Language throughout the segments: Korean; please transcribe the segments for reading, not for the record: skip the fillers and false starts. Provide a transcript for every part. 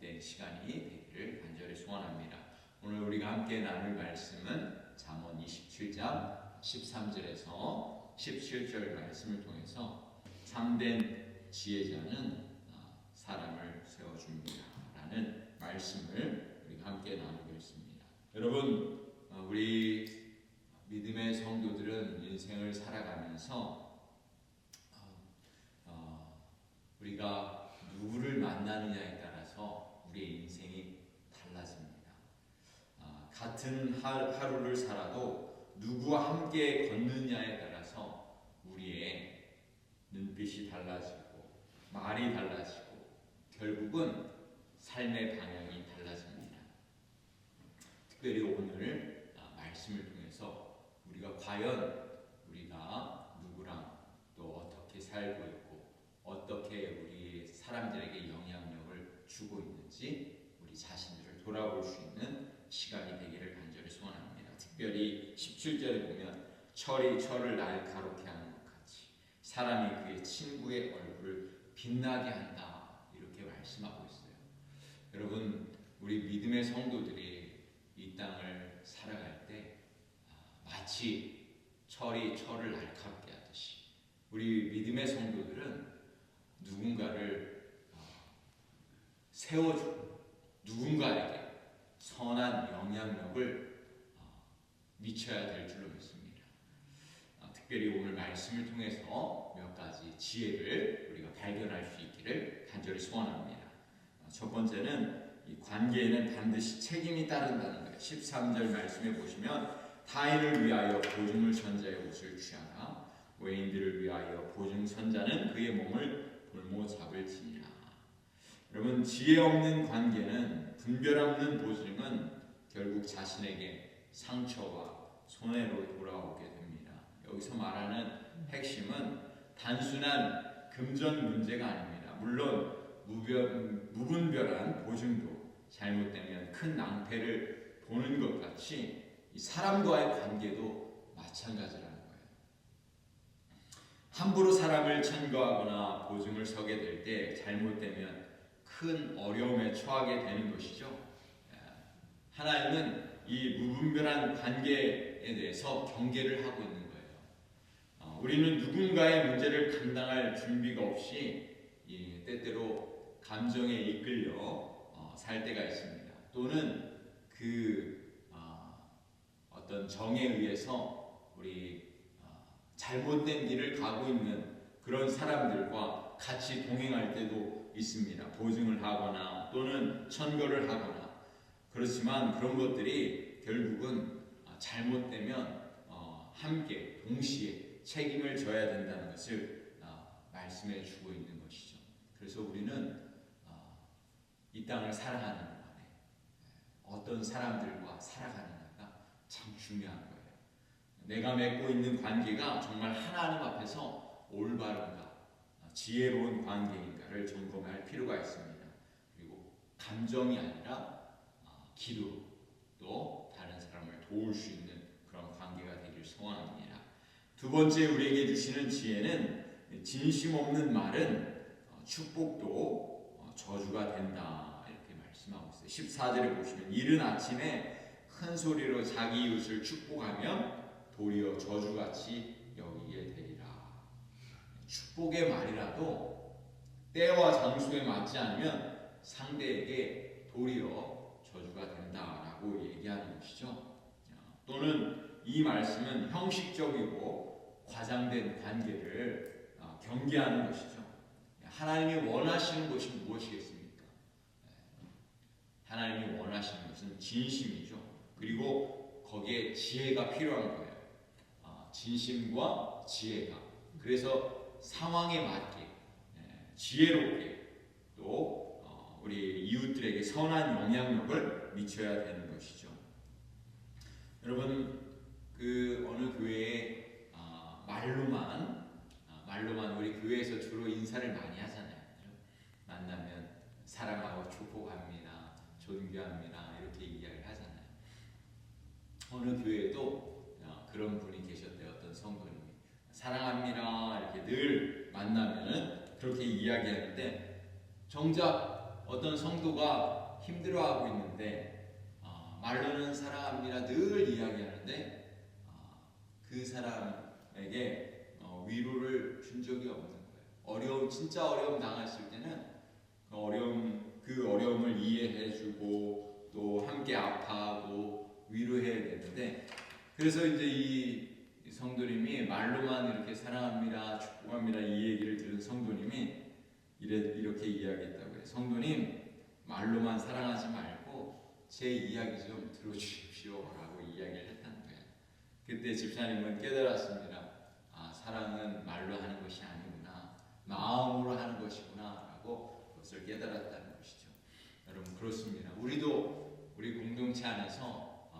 복된 시간이 되기를 간절히 소원합니다. 오늘 우리가 함께 나눌 말씀은 잠언 27장 13절에서 17절 말씀을 통해서 참된 지혜자는 사람을 세워줍니다 라는 말씀을 우리가 함께 나누겠습니다. 여러분, 우리 믿음의 성도들은 인생을 살아가면서 우리가 누구를 만나느냐에 따라서 우리의 인생이 달라집니다. 같은 하루를 살아도 누구와 함께 걷느냐에 따라서 우리의 눈빛이 달라지고 말이 달라지고 결국은 삶의 방향이 달라집니다. 특별히 오늘 말씀을 통해서 우리가 과연 우리가 누구랑 또 어떻게 살고 있고 어떻게 우리 사람들에게 영향력을 주고 있는지 우리 자신들을 돌아볼 수 있는 시간이 되기를 간절히 소원합니다. 특별히 17절에 보면 철이 철을 날카롭게 하는 것 같이 사람이 그의 친구의 얼굴을 빛나게 한다 이렇게 말씀하고 있어요. 여러분, 우리 믿음의 성도들이 이 땅을 살아갈 때 마치 철이 철을 날카롭게 하듯이 우리 믿음의 성도들은 누군가를 세워주고 누군가에게 선한 영향력을 미쳐야 될 줄로 믿습니다. 특별히 오늘 말씀을 통해서 몇 가지 지혜를 우리가 발견할 수 있기를 간절히 소원합니다. 첫 번째는 이 관계에는 반드시 책임이 따른다는 거예요. 13절 말씀에 보시면 타인을 위하여 보증을 선자의 옷을 취하나 외인들을 위하여 보증 선자는 그의 몸을 볼모 잡을지니라. 여러분, 지혜 없는 관계는 분별 없는 보증은 결국 자신에게 상처와 손해로 돌아오게 됩니다. 여기서 말하는 핵심은 단순한 금전 문제가 아닙니다. 물론 무분별한 보증도 잘못되면 큰 낭패를 보는 것 같이 이 사람과의 관계도 마찬가지라는 거예요. 함부로 사람을 천거하거나 보증을 서게 될 때 잘못되면 큰 어려움에 처하게 되는 것이죠. 하나님은 이 무분별한 관계에 대해서 경계를 하고 있는 거예요. 우리는 누군가의 문제를 감당할 준비가 없이 때때로 감정에 이끌려 살 때가 있습니다. 또는 어떤 정에 의해서 우리 잘못된 길을 가고 있는 그런 사람들과 같이 동행할 때도 있습니다. 보증을 하거나 또는 천거를 하거나. 그렇지만 그런 것들이 결국은 잘못되면 함께 동시에 책임을 져야 된다는 것을 말씀해 주고 있는 것이죠. 그래서 우리는 이 땅을 살아가는 동안에 어떤 사람들과 살아가느냐가 참 중요한 거예요. 내가 맺고 있는 관계가 정말 하나님 앞에서 올바른가, 지혜로운 관계인가를 점검할 필요가 있습니다. 그리고 감정이 아니라 기도, 또 다른 사람을 도울 수 있는 그런 관계가 되길 소원합니다. 두 번째 우리에게 주시는 지혜는 진심 없는 말은 축복도 저주가 된다 이렇게 말씀하고 있어요. 14절에 보시면 이른 아침에 큰 소리로 자기 이웃을 축복하면 도리어 저주같이 여기게 되리라. 축복의 말이라도 때와 장소에 맞지 않으면 상대에게 도리어 저주가 된다라고 얘기하는 것이죠. 또는 이 말씀은 형식적이고 과장된 관계를 경계하는 것이죠. 하나님이 원하시는 것이 무엇이겠습니까? 하나님이 원하시는 것은 진심이죠. 그리고 거기에 지혜가 필요한 거예요. 진심과 지혜가. 그래서 상황에 맞게 지혜롭게 또 우리 이웃들에게 선한 영향력을 미쳐야 되는 것이죠. 여러분, 어느 교회에 말로만 우리 교회에서 주로 인사를 많이 하잖아요. 만나면 사랑하고 축복합니다, 존귀합니다 이렇게 이야기를 하잖아요. 어느 교회에도 그런 분이 계셨대요. 어떤 성도님이 사랑합니다 이렇게 늘 만나면은 그렇게 이야기하는데 정작 어떤 성도가 힘들어하고 있는데 말로는 사랑합니다 늘 이야기하는데 그 사람에게 위로를 준 적이 없는 거예요. 진짜 어려움 당했을 때는 그 어려움을 이해해주고 또 함께 아파하고 위로해야 되는데, 그래서 이제 이 성도님이 말로만 이렇게 사랑합니다, 축복합니다 이 얘기를 들은 성도님이 이렇게 이야기했다고 해요. 성도님, 말로만 사랑하지 말고 제 이야기 좀 들어주십시오 라고 이야기를 했다는 거예요. 그때 집사님은 깨달았습니다. 사랑은 말로 하는 것이 아니구나, 마음으로 하는 것이구나 라고 그것을 깨달았다는 것이죠. 여러분, 그렇습니다. 우리 공동체 안에서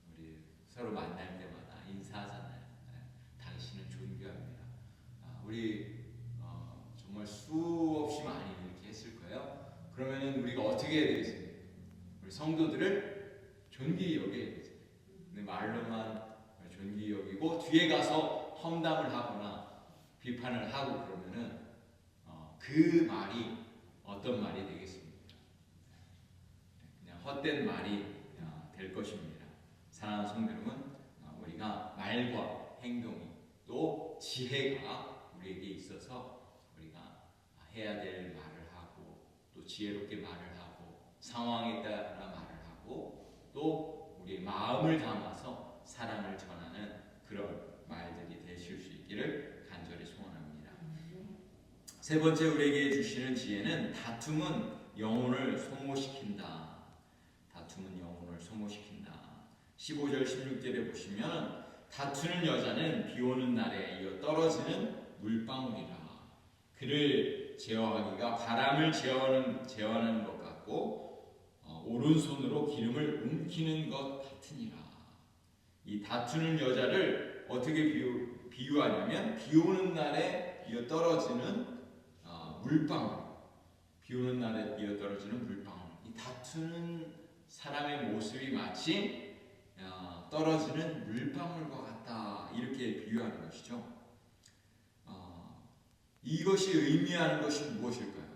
우리 서로 만날 때마다 인사하잖아요. 당신은 존귀합니다. 우리 정말 수없이 많이 이렇게 했을 거예요. 그러면은 우리가 어떻게 해야 되겠습니까? 우리 성도들을 존귀히 여겨야 되죠. 근데 말로만 존귀히 여기고 뒤에 가서 험담을 하거나 비판을 하고 그러면은 그 말이 어떤 말이 되겠습니까? 그냥 헛된 말이 될 것입니다. 사랑하는 성도 여러분, 우리가 말과 행동이 또 지혜가 우리에게 있어서 우리가 해야 될 말을 하고 또 지혜롭게 말을 하고 상황에 따라 말을 하고 또 우리의 마음을 담아서 사랑을 전하는 그런 말들이 되실 수 있기를 간절히 소원합니다. 세 번째 우리에게 주시는 지혜는 다툼은 영혼을 소모시킨다. 다툼은 영혼을 소모시킨다. 15절 16절에 보시면 다투는 여자는 비 오는 날에 이어 떨어지는 물방울이라. 그를 제어하기가 바람을 제어하는 것 같고 오른손으로 기름을 움키는 것 같으니라. 이 다투는 여자를 어떻게 비유하냐면 비 오는 날에 이어 떨어지는 물방울. 비 오는 날에 이어 떨어지는 물방울. 이 다투는 사람의 모습이 마치 떨어지는 물방울과 같다, 이렇게 비유하는 것이죠. 이것이 의미하는 것이 무엇일까요?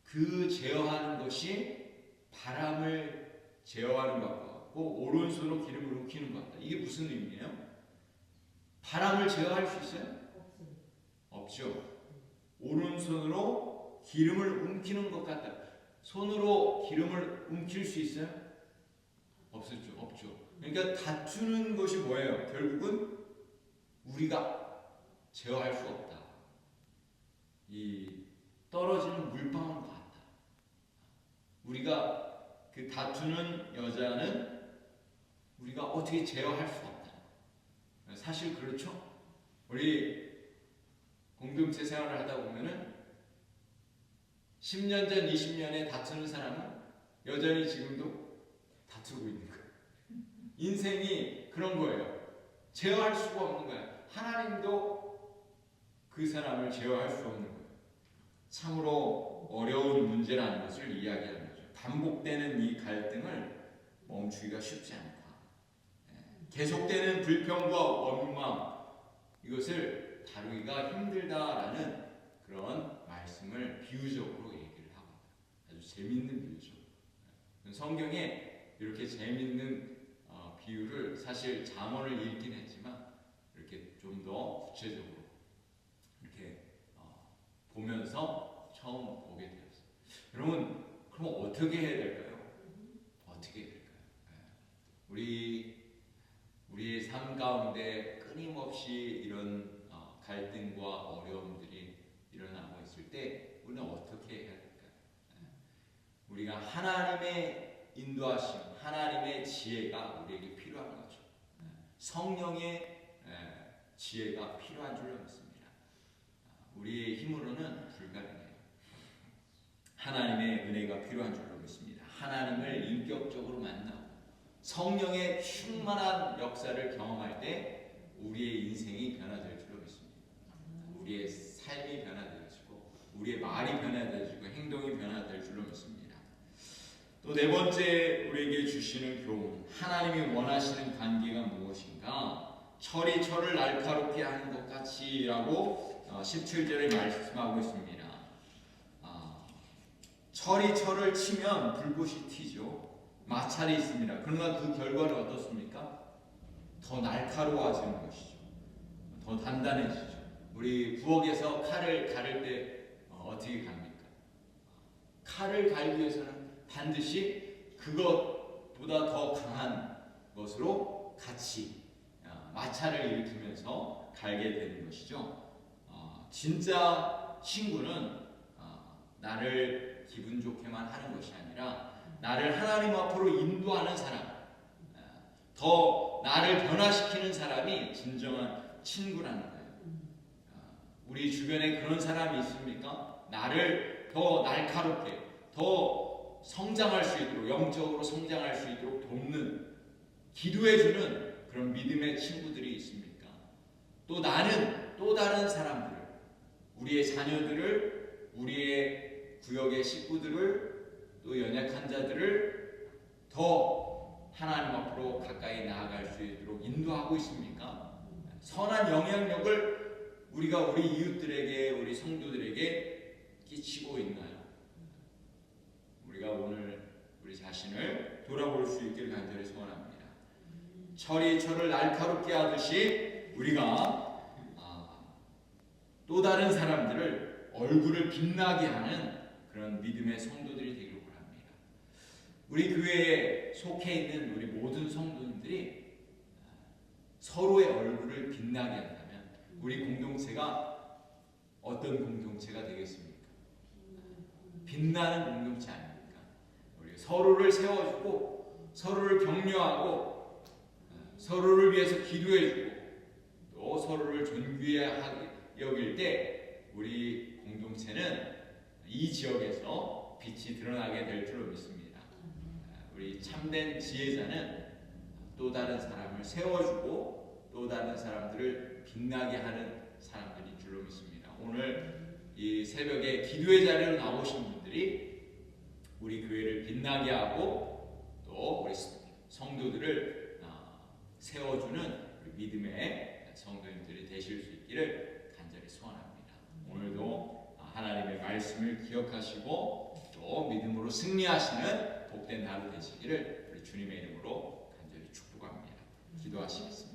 그 제어하는 것이 바람을 제어하는 것과 같고 오른손으로 기름을 움키는 것 같다. 이게 무슨 의미예요? 바람을 제어할 수 있어요? 없죠. 오른손으로 기름을 움키는 것 같다. 손으로 기름을 움킬 수 있어요? 없죠. 그러니까 다투는 것이 뭐예요? 결국은 우리가 제어할 수 없다. 이 떨어지는 물방울과 같다. 우리가 그 다투는 여자는 우리가 어떻게 제어할 수 없다. 사실 그렇죠? 우리 공동체 생활을 하다 보면은 10년 전, 20년에 다투는 사람은 여전히 지금도 다투고 있는 거예요. 인생이 그런 거예요. 제어할 수가 없는 거예요. 하나님도 그 사람을 제어할 수 없는 거예요. 참으로 어려운 문제라는 것을 이야기하는 거죠. 반복되는 이 갈등을 멈추기가 쉽지 않다. 계속되는 불평과 원망, 이것을 다루기가 힘들다라는 그런 말씀을 비유적으로 얘기를 하고 아주 재밌는 비유죠. 성경에 이렇게 재밌는 비유를 사실 잠언을 읽긴 했지만 이렇게 좀 더 구체적으로 이렇게 보면서 처음 보게 되었어요. 여러분, 그럼 어떻게 해야 될까요? 어떻게 해야 될까요? 우리의 삶 가운데 끊임없이 이런 갈등과 어려움들이 일어나고 있을 때 우리는 어떻게 해야 될까요? 우리가 하나님의 인도하심, 하나님의 지혜가 우리에게 필요한 거죠. 성령의 지혜가 필요한 줄로 믿습니다. 우리의 힘으로는 불가능해요. 하나님의 은혜가 필요한 줄로 믿습니다. 하나님을 인격적으로 만나고 성령의 충만한 역사를 경험할 때 우리의 인생이 변화될 줄로 믿습니다. 우리의 삶이 변화되어지고 우리의 말이 변화되어지고 행동이 변화될 줄로 믿습니다. 또 네 번째 우리에게 주시는 교훈, 하나님이 원하시는 관계가 무엇인가? 철이 철을 날카롭게 하는 것 같이라고 17절에 말씀하고 있습니다. 철이 철을 치면 불꽃이 튀죠. 마찰이 있습니다. 그러나 그 결과는 어떻습니까? 더 날카로워지는 것이죠. 더 단단해지죠. 우리 부엌에서 칼을 가를 때 어떻게 갑니까? 칼을 갈기 위해서는 반드시 그것보다 더 강한 것으로 같이 마찰을 일으키면서 갈게 되는 것이죠. 진짜 친구는 나를 기분 좋게만 하는 것이 아니라 나를 하나님 앞으로 인도하는 사람, 더 나를 변화시키는 사람이 진정한 친구라는 거예요. 우리 주변에 그런 사람이 있습니까? 나를 더 날카롭게, 더 성장할 수 있도록, 영적으로 성장할 수 있도록 돕는, 기도해주는 그런 믿음의 친구들이 있습니까? 또 나는 또 다른 사람들을, 우리의 자녀들을, 우리의 구역의 식구들을, 또 연약한 자들을 더 하나님 앞으로 가까이 나아갈 수 있도록 인도하고 있습니까? 선한 영향력을 우리가 우리 이웃들에게, 우리 성도들에게 끼치고 있나요? 우리가 오늘 우리 자신을 돌아볼 수 있길 간절히 소원합니다. 철이 철을 날카롭게 하듯이 우리가 또 다른 사람들을 얼굴을 빛나게 하는 그런 믿음의 성도들이 되기를 바랍니다. 우리 교회에 속해 있는 우리 모든 성도님들이 서로의 얼굴을 빛나게 한다면 우리 공동체가 어떤 공동체가 되겠습니까? 빛나는 공동체 아닙니까? 우리 서로를 세워주고 서로를 격려하고 서로를 위해서 기도해주고 또 서로를 존귀하게 여길 때 우리 공동체는 이 지역에서 빛이 드러나게 될 줄로 믿습니다. 우리 참된 지혜자는 또 다른 사람을 세워주고 또 다른 사람들을 빛나게 하는 사람들인 줄로 믿습니다. 오늘 이 새벽에 기도의 자리로 나오신 분들이 우리 교회를 빛나게 하고 또 우리 성도들을 세워주는 우리 믿음의 성도님들이 되실 수 있기를 간절히 소원합니다. 오늘도 하나님의 말씀을 기억하시고 또 믿음으로 승리하시는 복된 하루 되시기를 우리 주님의 이름으로 간절히 축복합니다. 기도하시겠습니다.